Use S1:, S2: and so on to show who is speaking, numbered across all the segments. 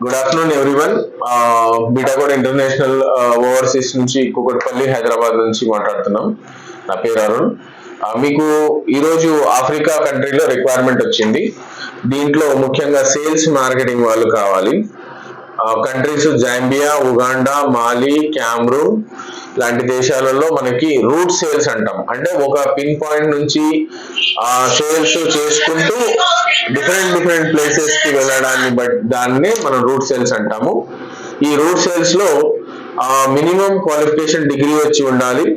S1: Good afternoon everyone. Betacode international overseas నుంచి కుకట్పల్లి హైదరాబాద్ నుంచి మాట్లాడుతున్నాం. నా పేరు అరుణ్. మీకు ఈరోజు ఆఫ్రికా కంట్రీలో రిక్వైర్మెంట్ వచ్చింది. దీంట్లో ముఖ్యంగా సేల్స్ మార్కెటింగ్ వాళ్ళు కావాలి. కంట్రీస్ జాంబియా, ఉగాండా, మాలి, క్యామ్రూన్ లాంటి దేశాలలో మనకి రూట్ సేల్స్ అంటాం. అంటే ఒక పిన్ పాయింట్ నుంచి సేల్స్ చేసుకుంటూ డిఫరెంట్ ప్లేసెస్ కి వెళ్ళడాన్ని బట్టి దాన్నే మనం రూట్ సేల్స్ అంటాము. ఈ రూట్ సేల్స్ లో మినిమం క్వాలిఫికేషన్ డిగ్రీ వచ్చి ఉండాలి.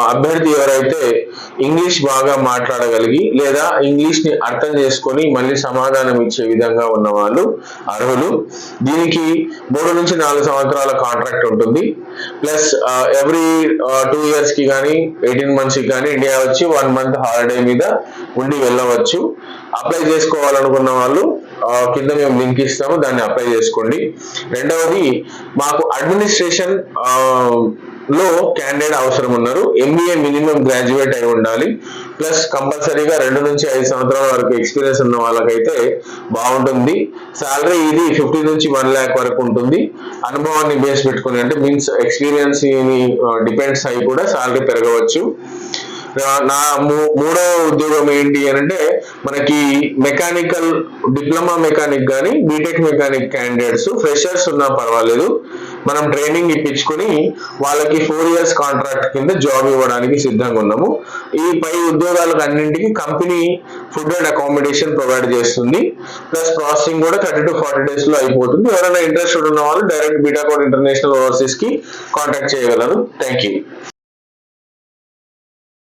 S1: అభ్యర్థి ఎవరైతే ఇంగ్లీష్ బాగా మాట్లాడగలిగి లేదా ఇంగ్లీష్ ని అర్థం చేసుకొని మళ్ళీ సమాధానం ఇచ్చే విధంగా ఉన్న వాళ్ళు అర్హులు. దీనికి 3 నుంచి 4 సంవత్సరాల కాంట్రాక్ట్ ఉంటుంది. ప్లస్ ఎవ్రీ 2 years కి కానీ 18 months కి కానీ ఇండియా వచ్చి 1 month హాలిడే మీద ఉండి వెళ్ళవచ్చు. అప్లై చేసుకోవాలనుకున్న వాళ్ళు కింద మేము లింక్ ఇస్తాము, దాన్ని అప్లై చేసుకోండి. రెండవది, మాకు అడ్మినిస్ట్రేషన్ లో క్యాండిడేట్ అవసరం ఉన్నారు. MBA మినిమం గ్రాడ్యుయేట్ అయి ఉండాలి. ప్లస్ కంపల్సరీగా 2 నుంచి 5 సంవత్సరాల వరకు ఎక్స్పీరియన్స్ ఉన్న వాళ్ళకైతే బాగుంటుంది. శాలరీ ఇది 50 నుంచి 1 lakh వరకు ఉంటుంది. అనుభవాన్ని బేస్ పెట్టుకుని, అంటే మీన్స్ ఎక్స్పీరియన్స్ డిపెండ్స్ అయి కూడా శాలరీ పెరగవచ్చు. నా మూడో ఉద్యోగం ఏంటి అంటే, మనకి మెకానికల్ డిప్లొమా మెకానిక్ కానీ బీటెక్ మెకానిక్ క్యాండిడేట్స్ ఫ్రెషర్స్ ఉన్నా పర్వాలేదు, మనం ట్రైనింగ్ ఇప్పించుకొని వాళ్ళకి 4 years కాంట్రాక్ట్ కింద జాబ్ ఇవ్వడానికి సిద్ధంగా ఉన్నాము. ఈ పై ఉద్యోగాలకు అన్నింటికి company food and accommodation provide చేస్తుంది. ప్లస్ ప్రాసెసింగ్ కూడా 30 to 40 days లో అయిపోతుంది. ఎవరైనా ఇంట్రెస్టెడ్ ఉన్న వాళ్ళు డైరెక్ట్ బీటాకోడ్ ఇంటర్నేషనల్ ఓవర్సీస్ కి కాంటాక్ట్ చేయగలరు. Thank you.